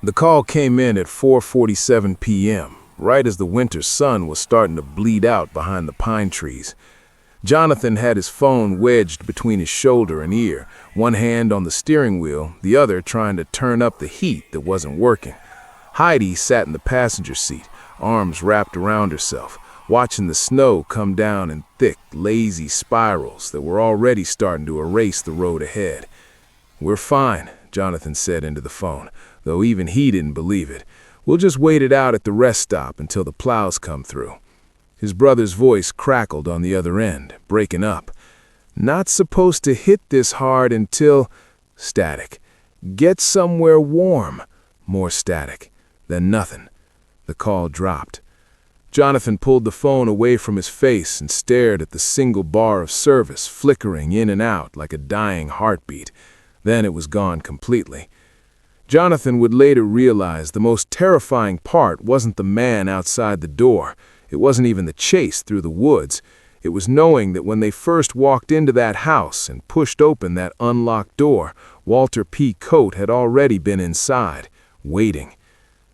The call came in at 4:47 p.m., right as the winter sun was starting to bleed out behind the pine trees. Jonathan had his phone wedged between his shoulder and ear, one hand on the steering wheel, the other trying to turn up the heat that wasn't working. Heidi sat in the passenger seat, arms wrapped around herself, watching the snow come down in thick, lazy spirals that were already starting to erase the road ahead. "We're fine," Jonathan said into the phone, though even he didn't believe it. "We'll just wait it out at the rest stop until the plows come through." His brother's voice crackled on the other end, breaking up. "Not supposed to hit this hard until—" Static. "Get somewhere warm." More static. Then nothing. The call dropped. Jonathan pulled the phone away from his face and stared at the single bar of service flickering in and out like a dying heartbeat. Then it was gone completely. Jonathan would later realize the most terrifying part wasn't the man outside the door. It wasn't even the chase through the woods. It was knowing that when they first walked into that house and pushed open that unlocked door, Walter P. Coate had already been inside, waiting.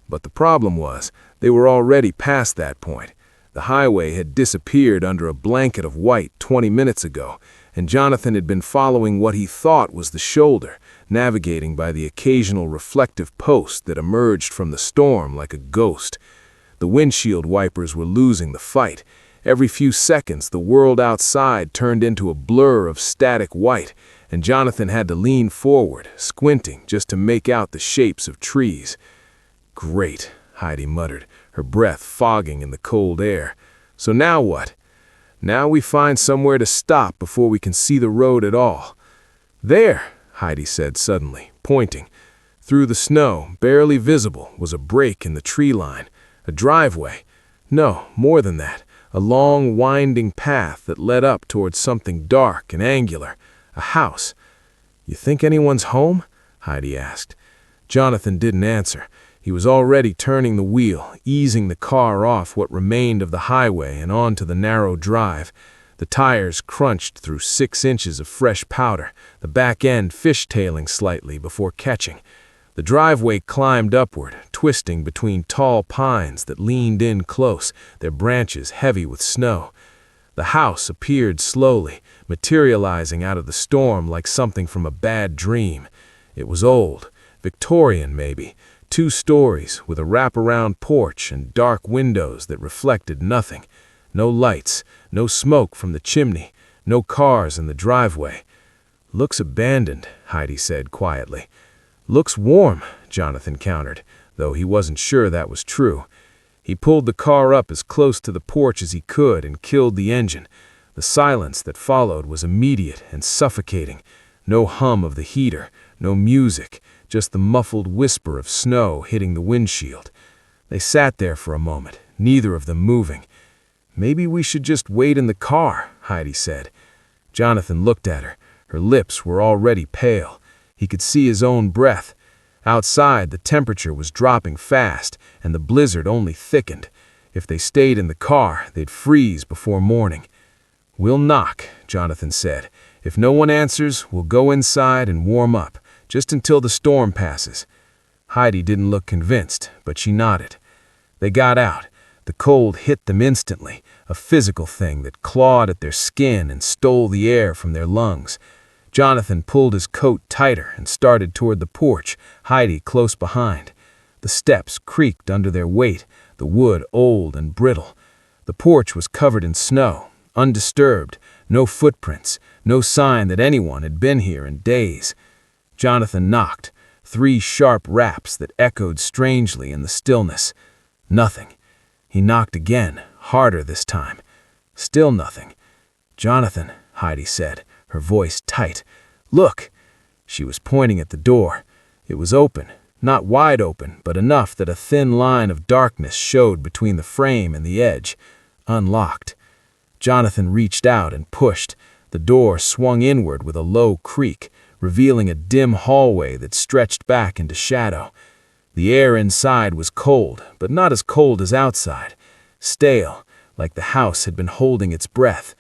But the problem was, they were already past that point. The highway had disappeared under a blanket of white 20 minutes ago, and Jonathan had been following what he thought was the shoulder, navigating by the occasional reflective post that emerged from the storm like a ghost. The windshield wipers were losing the fight. Every few seconds, the world outside turned into a blur of static white, and Jonathan had to lean forward, squinting just to make out the shapes of trees. "Great," Heidi muttered, her breath fogging in the cold air. "So now what? Now we find somewhere to stop before we can see the road at all." "There," Heidi said suddenly, pointing. Through the snow, barely visible, was a break in the tree line. A driveway. No, more than that. A long, winding path that led up towards something dark and angular. A house. "You think anyone's home?" Heidi asked. Jonathan didn't answer. He was already turning the wheel, easing the car off what remained of the highway and onto the narrow drive. The tires crunched through 6 inches of fresh powder, the back end fishtailing slightly before catching. The driveway climbed upward, twisting between tall pines that leaned in close, their branches heavy with snow. The house appeared slowly, materializing out of the storm like something from a bad dream. It was old, Victorian maybe, 2 stories with a wraparound porch and dark windows that reflected nothing. No lights, no smoke from the chimney, no cars in the driveway. "Looks abandoned," Heidi said quietly. "Looks warm," Jonathan countered, though he wasn't sure that was true. He pulled the car up as close to the porch as he could and killed the engine. The silence that followed was immediate and suffocating. No hum of the heater, no music, just the muffled whisper of snow hitting the windshield. They sat there for a moment, neither of them moving. "Maybe we should just wait in the car," Heidi said. Jonathan looked at her. Her lips were already pale. He could see his own breath. Outside, the temperature was dropping fast, and the blizzard only thickened. If they stayed in the car, they'd freeze before morning. "We'll knock," Jonathan said. "If no one answers, we'll go inside and warm up, just until the storm passes." Heidi didn't look convinced, but she nodded. They got out. The cold hit them instantly, a physical thing that clawed at their skin and stole the air from their lungs. Jonathan pulled his coat tighter and started toward the porch, Heidi close behind. The steps creaked under their weight, the wood old and brittle. The porch was covered in snow, undisturbed, no footprints, no sign that anyone had been here in days. Jonathan knocked, 3 sharp raps that echoed strangely in the stillness. Nothing. He knocked again, harder this time. Still nothing. "Jonathan," Heidi said, her voice tight. "Look!" She was pointing at the door. It was open, not wide open, but enough that a thin line of darkness showed between the frame and the edge. Unlocked. Jonathan reached out and pushed. The door swung inward with a low creak, revealing a dim hallway that stretched back into shadow. The air inside was cold, but not as cold as outside. Stale, like the house had been holding its breath.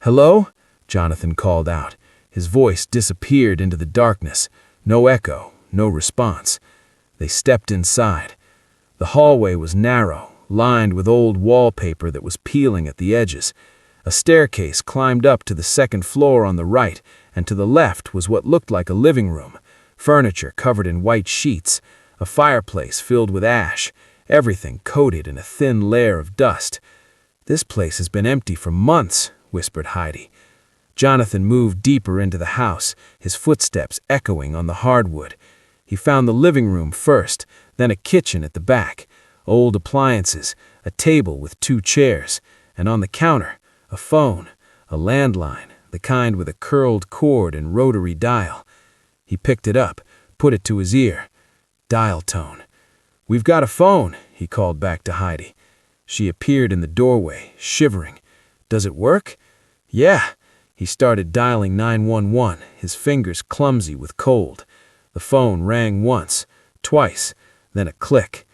"Hello?" Jonathan called out. His voice disappeared into the darkness. No echo, no response. They stepped inside. The hallway was narrow, lined with old wallpaper that was peeling at the edges. A staircase climbed up to the second floor on the right, and to the left was what looked like a living room. Furniture covered in white sheets, a fireplace filled with ash, everything coated in a thin layer of dust. "This place has been empty for months," whispered Heidi. Jonathan moved deeper into the house, his footsteps echoing on the hardwood. He found the living room first, then a kitchen at the back, old appliances, a table with 2 chairs, and on the counter, a phone, a landline, the kind with a curled cord and rotary dial. He picked it up, put it to his ear. Dial tone. "We've got a phone," he called back to Heidi. She appeared in the doorway, shivering. "Does it work?" "Yeah." He started dialing 911, his fingers clumsy with cold. The phone rang once, twice, then a click.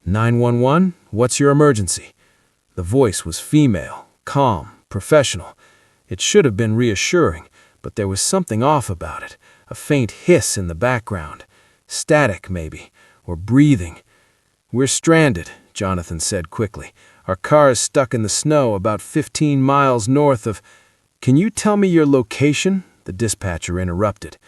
"911, what's your emergency?" The voice was female, calm, professional. It should have been reassuring, but there was something off about it, a faint hiss in the background. Static, maybe, or breathing. "We're stranded," Jonathan said quickly. "Our car's stuck in the snow about 15 miles north of—" "Can you tell me your location?" the dispatcher interrupted.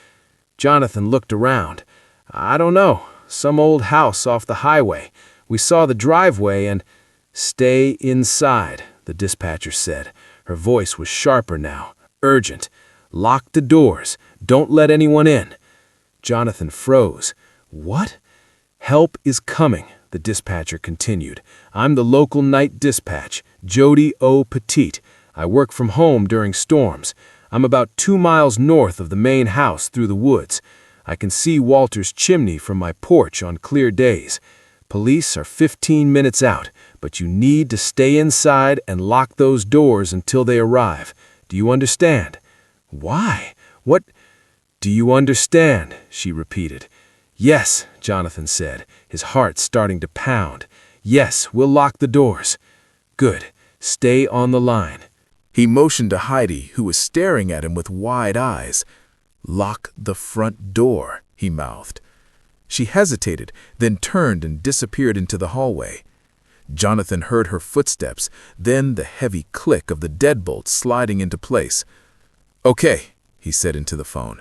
Jonathan looked around. "I don't know. Some old house off the highway. We saw the driveway and—" "Stay inside," the dispatcher said. Her voice was sharper now, urgent. "Lock the doors. Don't let anyone in." Jonathan froze. "What?" "Help is coming," the dispatcher continued. "I'm the local night dispatch, Jody O. Petit. I work from home during storms. I'm about 2 miles north of the main house through the woods. I can see Walter's chimney from my porch on clear days. Police are 15 minutes out, but you need to stay inside and lock those doors until they arrive. Do you understand?" "Why? What?" "Do you understand?" she repeated. "Yes," Jonathan said, his heart starting to pound. "Yes, we'll lock the doors." "Good. Stay on the line." He motioned to Heidi, who was staring at him with wide eyes. "Lock the front door," he mouthed. She hesitated, then turned and disappeared into the hallway. Jonathan heard her footsteps, then the heavy click of the deadbolt sliding into place. "Okay," he said into the phone.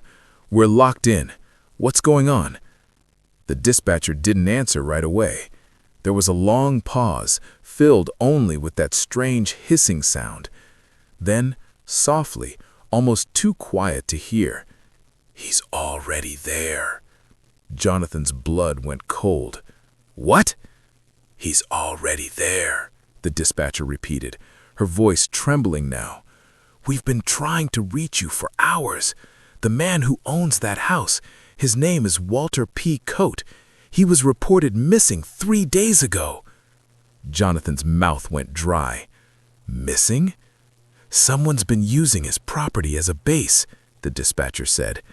"We're locked in. What's going on?" The dispatcher didn't answer right away. There was a long pause, filled only with that strange hissing sound. Then, softly, almost too quiet to hear, "He's already there." Jonathan's blood went cold. "What?" "He's already there," the dispatcher repeated, her voice trembling now. "We've been trying to reach you for hours. The man who owns that house, his name is Walter P. Coate. He was reported missing 3 days ago." Jonathan's mouth went dry. "Missing?" "Someone's been using his property as a base," the dispatcher said.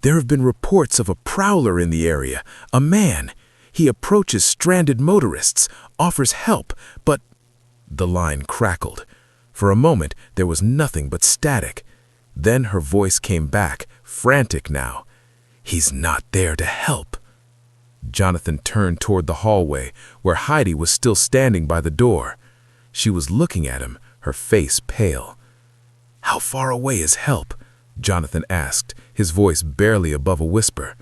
"There have been reports of a prowler in the area, a man. He approaches stranded motorists, offers help, but—" The line crackled. For a moment, there was nothing but static. Then her voice came back, frantic now. "He's not there to help." Jonathan turned toward the hallway, where Heidi was still standing by the door. She was looking at him, her face pale. "How far away is help?" Jonathan asked, his voice barely above a whisper.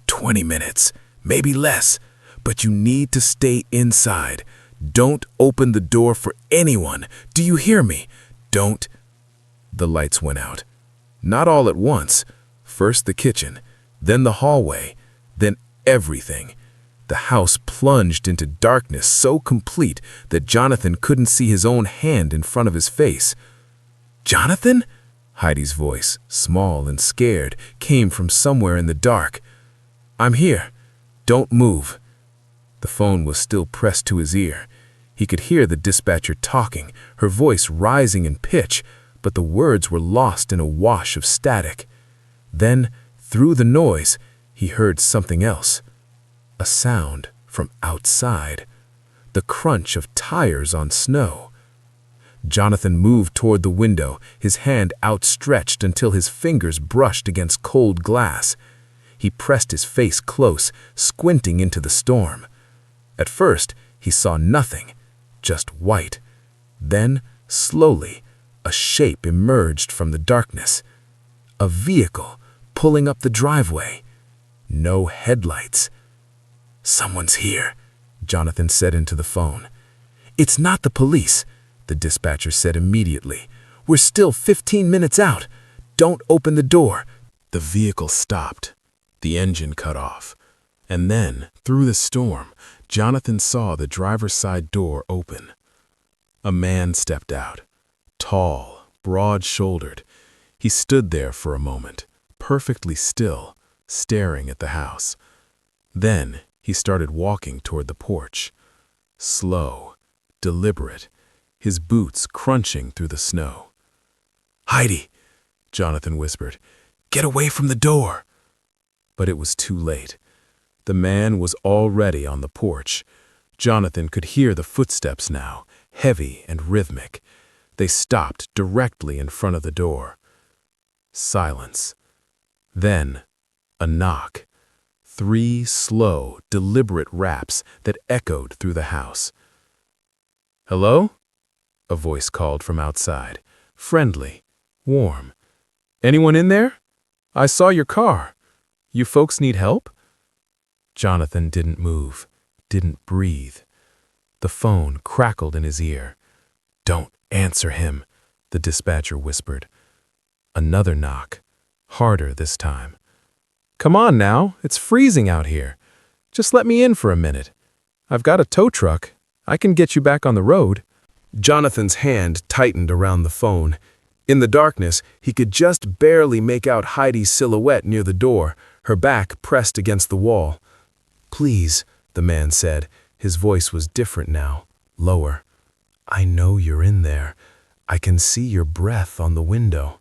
20 minutes, maybe less, but you need to stay inside. Don't open the door for anyone. Do you hear me? Don't." The lights went out. Not all at once. First the kitchen, then the hallway, then everything. The house plunged into darkness so complete that Jonathan couldn't see his own hand in front of his face. "Jonathan?" Heidi's voice, small and scared, came from somewhere in the dark. "I'm here. Don't move." The phone was still pressed to his ear. He could hear the dispatcher talking, her voice rising in pitch, but the words were lost in a wash of static. Then, through the noise, he heard something else. A sound from outside. The crunch of tires on snow. Jonathan moved toward the window, his hand outstretched until his fingers brushed against cold glass. He pressed his face close, squinting into the storm. At first, he saw nothing, just white. Then, slowly, a shape emerged from the darkness. A vehicle pulling up the driveway. No headlights. "Someone's here," Jonathan said into the phone. "It's not the police," the dispatcher said immediately. "We're still 15 minutes out. Don't open the door." The vehicle stopped. The engine cut off. And then, through the storm, Jonathan saw the driver's side door open. A man stepped out. Tall, broad-shouldered. He stood there for a moment, perfectly still, staring at the house. Then he started walking toward the porch. Slow, deliberate, his boots crunching through the snow. "Heidi," Jonathan whispered. "get away from the door." But it was too late. The man was already on the porch. Jonathan could hear the footsteps now, heavy and rhythmic. They stopped directly in front of the door. Silence. Then, a knock. 3 slow, deliberate raps that echoed through the house. "Hello?" a voice called from outside, friendly, warm. "Anyone in there? I saw your car. You folks need help?" Jonathan didn't move, didn't breathe. The phone crackled in his ear. "Don't answer him," the dispatcher whispered. Another knock, harder this time. "Come on now, it's freezing out here. Just let me in for a minute. I've got a tow truck. I can get you back on the road." Jonathan's hand tightened around the phone. In the darkness, he could just barely make out Heidi's silhouette near the door, her back pressed against the wall. "Please," the man said. His voice was different now, lower. "I know you're in there. I can see your breath on the window."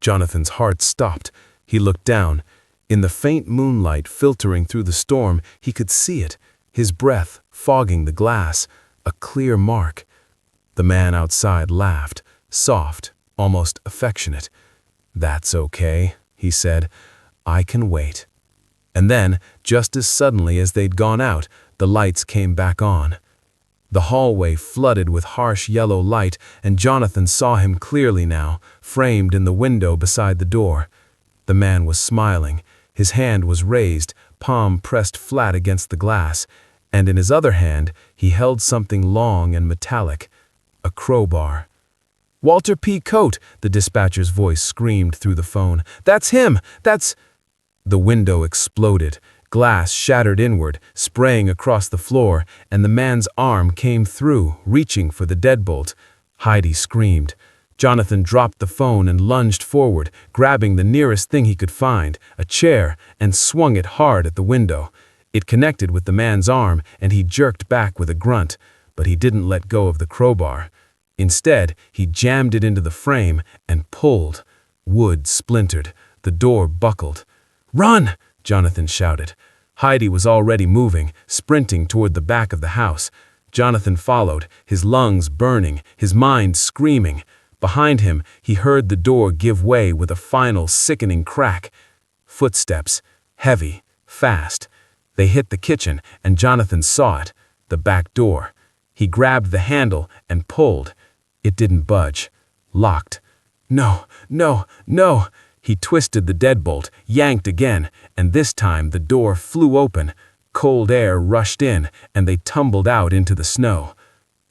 Jonathan's heart stopped. He looked down. In the faint moonlight filtering through the storm, he could see it, his breath fogging the glass, a clear mark. The man outside laughed, soft, almost affectionate. "That's okay," he said. "I can wait." And then, just as suddenly as they'd gone out, the lights came back on. The hallway flooded with harsh yellow light, and Jonathan saw him clearly now, framed in the window beside the door. The man was smiling. His hand was raised, palm pressed flat against the glass, and in his other hand he held something long and metallic, a crowbar. "Walter P. Coate," the dispatcher's voice screamed through the phone. "That's him! That's—" The window exploded. Glass shattered inward, spraying across the floor, and the man's arm came through, reaching for the deadbolt. Heidi screamed. Jonathan dropped the phone and lunged forward, grabbing the nearest thing he could find, a chair, and swung it hard at the window. It connected with the man's arm, and he jerked back with a grunt, but he didn't let go of the crowbar. Instead, he jammed it into the frame and pulled. Wood splintered. The door buckled. "Run!" Jonathan shouted. Heidi was already moving, sprinting toward the back of the house. Jonathan followed, his lungs burning, his mind screaming. Behind him, he heard the door give way with a final sickening crack. Footsteps, heavy, fast. They hit the kitchen, and Jonathan saw it, the back door. He grabbed the handle and pulled. It didn't budge. Locked. "No, no, no!" He twisted the deadbolt, yanked again, and this time the door flew open. Cold air rushed in, and they tumbled out into the snow.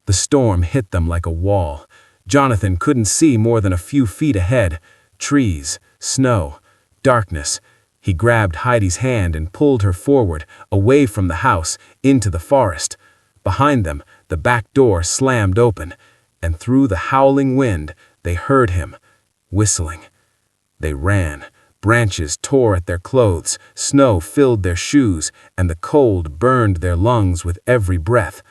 The storm hit them like a wall. Jonathan couldn't see more than a few feet ahead. Trees, snow, darkness. He grabbed Heidi's hand and pulled her forward, away from the house, into the forest. Behind them, the back door slammed open, and through the howling wind, they heard him, whistling. They ran. Branches tore at their clothes, snow filled their shoes, and the cold burned their lungs with every breath.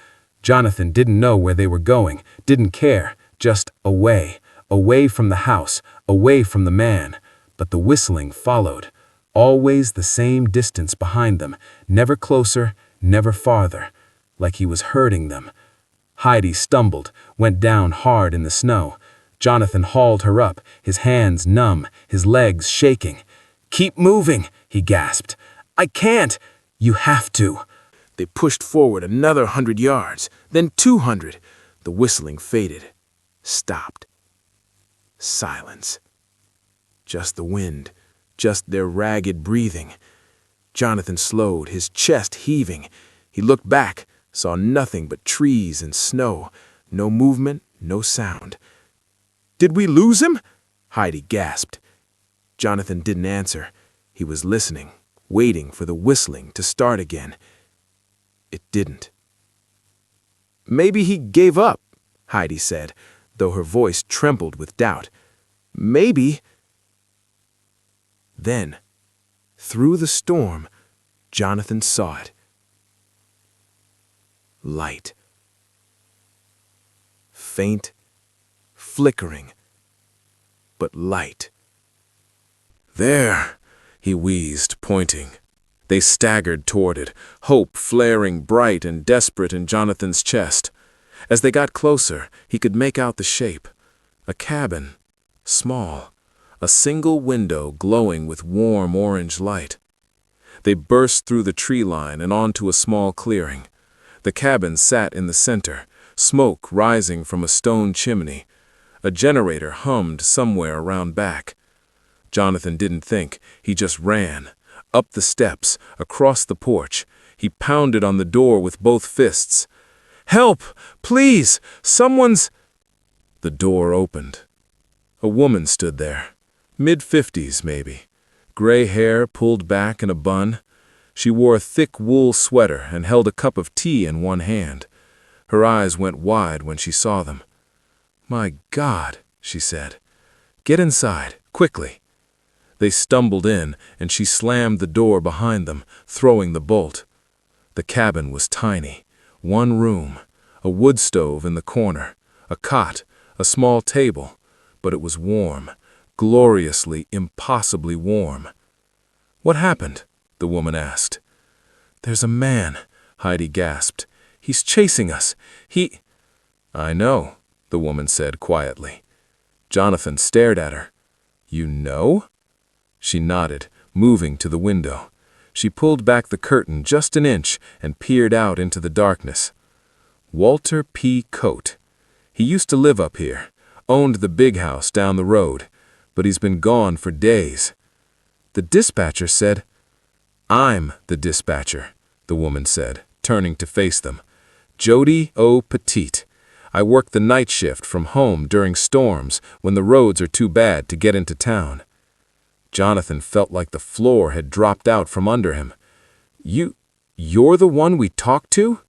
Jonathan didn't know where they were going, didn't care, just away, away from the house, away from the man. But the whistling followed, always the same distance behind them, never closer, never farther, like he was hurting them. Heidi stumbled, went down hard in the snow. Jonathan hauled her up, his hands numb, his legs shaking. Keep moving, he gasped. I can't. You have to. They pushed forward another 100 yards, then 200. The whistling faded, stopped. Silence. Just the wind, just their ragged breathing. Jonathan slowed, his chest heaving. He looked back, saw nothing but trees and snow. No movement, no sound. "Did we lose him?" Heidi gasped. Jonathan didn't answer. He was listening, waiting for the whistling to start again. It didn't. "Maybe he gave up," Heidi said, though her voice trembled with doubt. "Maybe." Then, through the storm, Jonathan saw it. Light. Faint, flickering, but light. "There," he wheezed, pointing. They staggered toward it, hope flaring bright and desperate in Jonathan's chest. As they got closer, he could make out the shape. A cabin, small, a single window glowing with warm orange light. They burst through the tree line and onto a small clearing. The cabin sat in the center, smoke rising from a stone chimney. A generator hummed somewhere around back. Jonathan didn't think, he just ran. Up the steps, across the porch. He pounded on the door with both fists. "Help! Please! Someone's—" The door opened. A woman stood there, mid-50s maybe, gray hair pulled back in a bun. She wore a thick wool sweater and held a cup of tea in one hand. Her eyes went wide when she saw them. "My God," she said. "Get inside, quickly." They stumbled in, and she slammed the door behind them, throwing the bolt. The cabin was tiny. One room, a wood stove in the corner, a cot, a small table, but it was warm, gloriously, impossibly warm. "What happened?" the woman asked. "There's a man," Heidi gasped. "He's chasing us. He—" "I know," the woman said quietly. Jonathan stared at her. "You know?" She nodded, moving to the window. She pulled back the curtain just an inch and peered out into the darkness. Walter P. Coate. He used to live up here, owned the big house down the road, but he's been gone for days. The dispatcher said, "I'm the dispatcher," the woman said, turning to face them. "Jody O. Petit. I work the night shift from home during storms when the roads are too bad to get into town." Jonathan felt like the floor had dropped out from under him. You're the one we talked to?"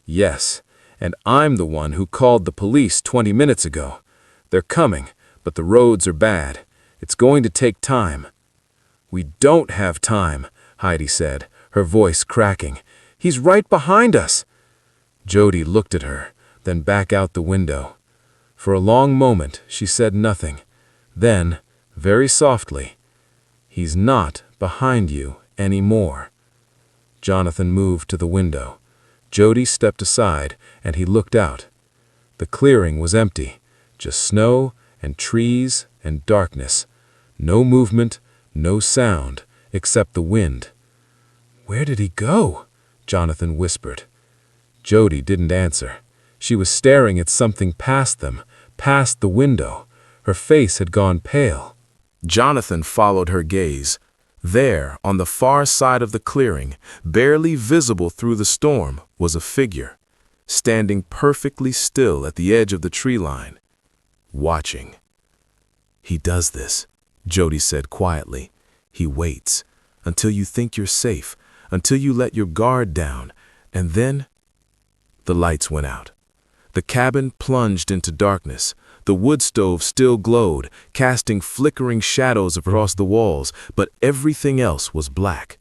"Yes, and I'm the one who called the police 20 minutes ago. They're coming, but the roads are bad. It's going to take time." "We don't have time," Heidi said, her voice cracking. "He's right behind us." Jody looked at her, then back out the window. For a long moment, she said nothing. Then, very softly, "He's not behind you anymore." Jonathan moved to the window. Jody stepped aside, and he looked out. The clearing was empty, just snow and trees and darkness. No movement, no sound, except the wind. "Where did he go?" Jonathan whispered. Jody didn't answer. She was staring at something past them, past the window. Her face had gone pale. Jonathan followed her gaze. There, on the far side of the clearing, barely visible through the storm, was a figure, standing perfectly still at the edge of the tree line, watching. "He does this," Jody said quietly. "He waits, until you think you're safe, until you let your guard down, and then—" The lights went out. The cabin plunged into darkness. The wood stove still glowed, casting flickering shadows across the walls, but everything else was black.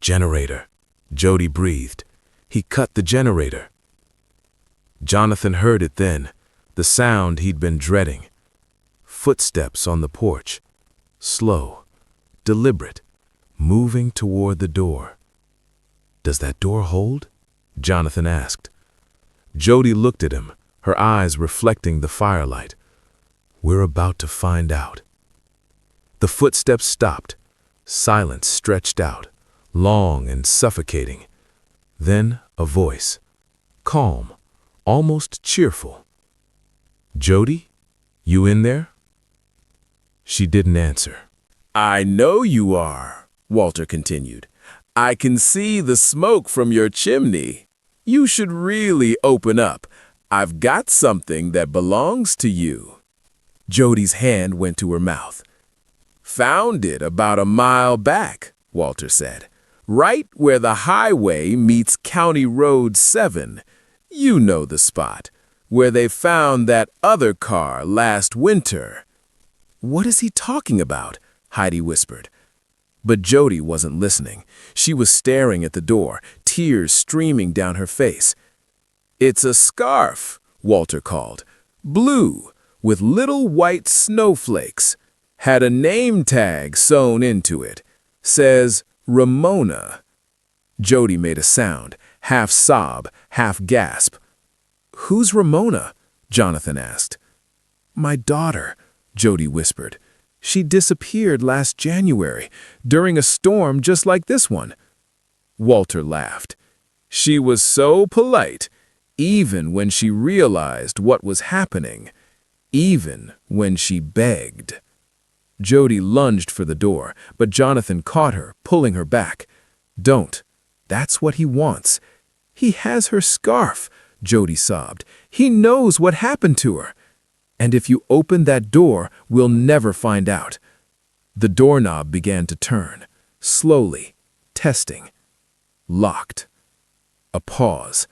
"Generator," Jody breathed. "He cut the generator." Jonathan heard it then, the sound he'd been dreading. Footsteps on the porch, slow, deliberate, moving toward the door. "Does that door hold?" Jonathan asked. Jody looked at him, her eyes reflecting the firelight. "We're about to find out." The footsteps stopped. Silence stretched out, long and suffocating. Then a voice, calm, almost cheerful. "Jody, you in there?" She didn't answer. "I know you are," Walter continued. "I can see the smoke from your chimney. You should really open up. I've got something that belongs to you." Jody's hand went to her mouth. "Found it about a mile back," Walter said. "Right where the highway meets County Road 7. You know the spot, where they found that other car last winter." "What is he talking about?" Heidi whispered. But Jody wasn't listening. She was staring at the door, tears streaming down her face. "It's a scarf," Walter called. "Blue, with little white snowflakes. Had a name tag sewn into it. Says Ramona." Jody made a sound, half sob, half gasp. "Who's Ramona?" Jonathan asked. "My daughter," Jody whispered. "She disappeared last January, during a storm just like this one." Walter laughed. "She was so polite, even when she realized what was happening, even when she begged." Jody lunged for the door, but Jonathan caught her, pulling her back. "Don't. That's what he wants. He has her scarf," Jody sobbed. "He knows what happened to her. And if you open that door, we'll never find out." The doorknob began to turn, slowly, testing. Locked. A pause.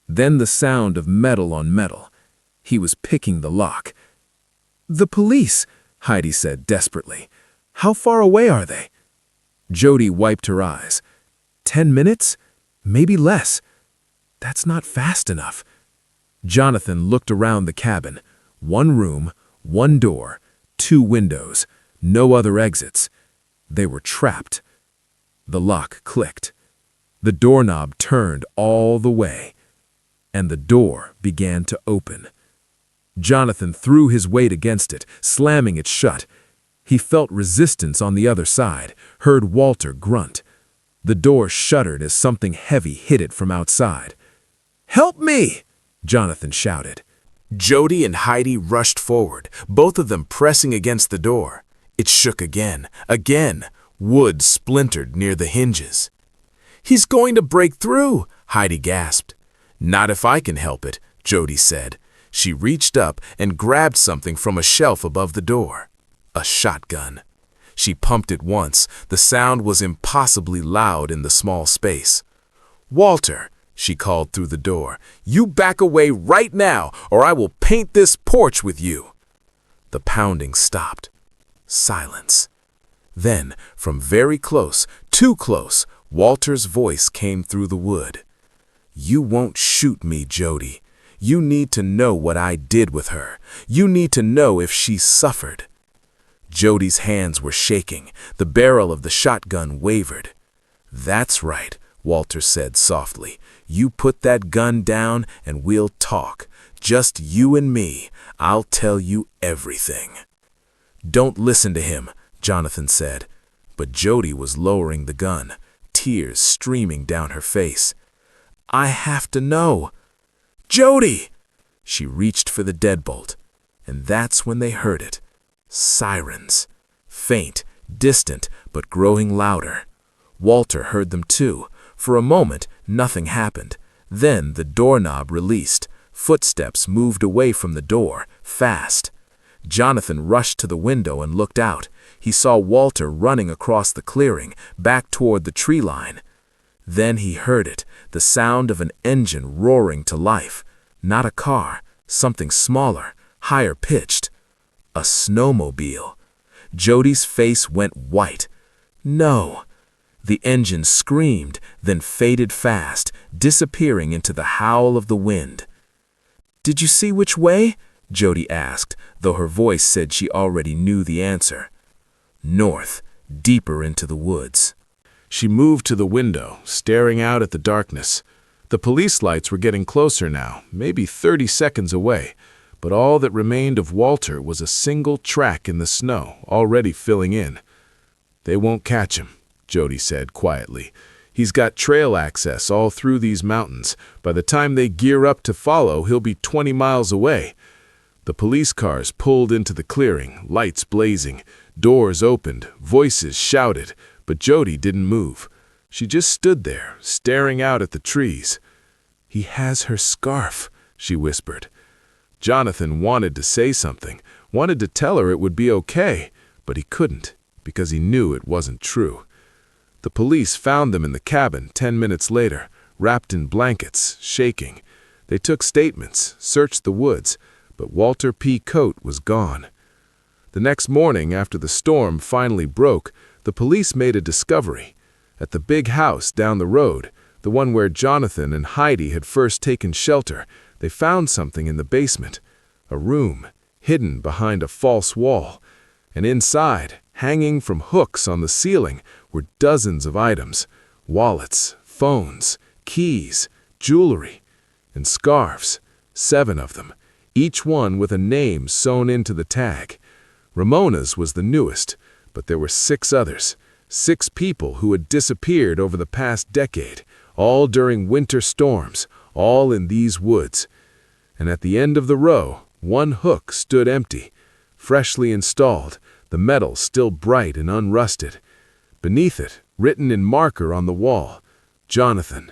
Then the sound of metal on metal. He was picking the lock. "The police," Heidi said desperately. "How far away are they?" Jody wiped her eyes. 10 minutes? Maybe less. That's not fast enough. Jonathan looked around the cabin. 1 room, 1 door, 2 windows, no other exits. They were trapped. The lock clicked. The doorknob turned all the way, and the door began to open. Jonathan threw his weight against it, slamming it shut. He felt resistance on the other side, heard Walter grunt. The door shuddered as something heavy hit it from outside. "Help me!" Jonathan shouted. Jody and Heidi rushed forward, both of them pressing against the door. It shook again, again. Wood splintered near the hinges. "He's going to break through," Heidi gasped. "Not if I can help it," Jody said. She reached up and grabbed something from a shelf above the door. A shotgun. She pumped it once. The sound was impossibly loud in the small space. "Walter," she called through the door, "you back away right now, or I will paint this porch with you." The pounding stopped. Silence. Then, from very close, too close, Walter's voice came through the wood. "You won't shoot me, Jody. You need to know what I did with her. You need to know if she suffered." Jody's hands were shaking. The barrel of the shotgun wavered. "That's right," Walter said softly. "You put that gun down and we'll talk. Just you and me. I'll tell you everything." "Don't listen to him," Jonathan said. But Jody was lowering the gun, tears streaming down her face. "I have to know." "Jody!" She reached for the deadbolt, and that's when they heard it. Sirens. Faint, distant, but growing louder. Walter heard them too. For a moment, nothing happened. Then the doorknob released. Footsteps moved away from the door, fast. Jonathan rushed to the window and looked out. He saw Walter running across the clearing, back toward the tree line. Then he heard it, the sound of an engine roaring to life. Not a car, something smaller, higher pitched. A snowmobile. Jody's face went white. No. The engine screamed, then faded fast, disappearing into the howl of the wind. "Did you see which way?" Jody asked, though her voice said she already knew the answer. "North, deeper into the woods." She moved to the window, staring out at the darkness. The police lights were getting closer now, maybe 30 seconds away, but all that remained of Walter was a single track in the snow, already filling in. "They won't catch him," Jody said quietly. "He's got trail access all through these mountains. By the time they gear up to follow, he'll be 20 miles away." The police cars pulled into the clearing, lights blazing. Doors opened, voices shouted, but Jody didn't move. She just stood there, staring out at the trees. "He has her scarf," she whispered. Jonathan wanted to say something, wanted to tell her it would be okay, but he couldn't, because he knew it wasn't true. The police found them in the cabin 10 minutes later, wrapped in blankets, shaking. They took statements, searched the woods, but Walter P. Coate was gone. The next morning, after the storm finally broke, the police made a discovery. At the big house down the road, the one where Jonathan and Heidi had first taken shelter, they found something in the basement. A room, hidden behind a false wall. And inside, hanging from hooks on the ceiling, were dozens of items. Wallets, phones, keys, jewelry, and scarves. 7 of them, each one with a name sewn into the tag. Ramona's was the newest, but there were 6 others. 6 people who had disappeared over the past decade, all during winter storms, all in these woods. And at the end of the row, one hook stood empty, freshly installed, the metal still bright and unrusted. Beneath it, written in marker on the wall, "Jonathan."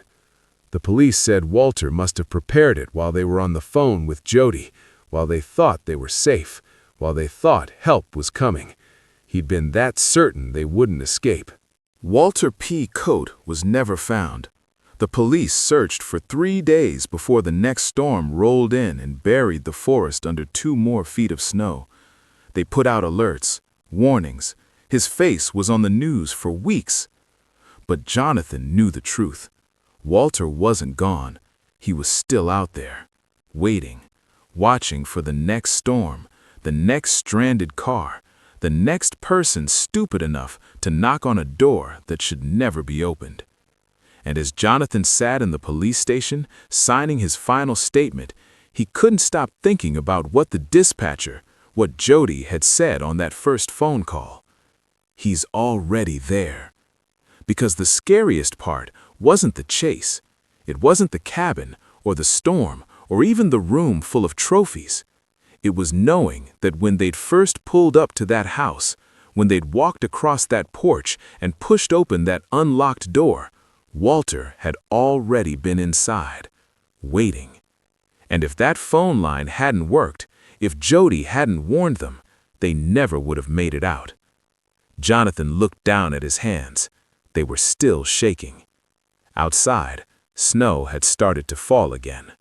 The police said Walter must have prepared it while they were on the phone with Jody, while they thought they were safe, while they thought help was coming. He'd been that certain they wouldn't escape. Walter P. Coate was never found. The police searched for 3 days before the next storm rolled in and buried the forest under 2 more feet of snow. They put out alerts, warnings. His face was on the news for weeks. But Jonathan knew the truth. Walter wasn't gone. He was still out there, waiting, watching for the next storm, the next stranded car, the next person stupid enough to knock on a door that should never be opened. And as Jonathan sat in the police station, signing his final statement, he couldn't stop thinking about what the dispatcher, what Jody had said on that first phone call. He's already there. Because the scariest part wasn't the chase. It wasn't the cabin, or the storm, or even the room full of trophies. It was knowing that when they'd first pulled up to that house, when they'd walked across that porch and pushed open that unlocked door, Walter had already been inside, waiting. And if that phone line hadn't worked, if Jody hadn't warned them, they never would have made it out. Jonathan looked down at his hands. They were still shaking. Outside, snow had started to fall again.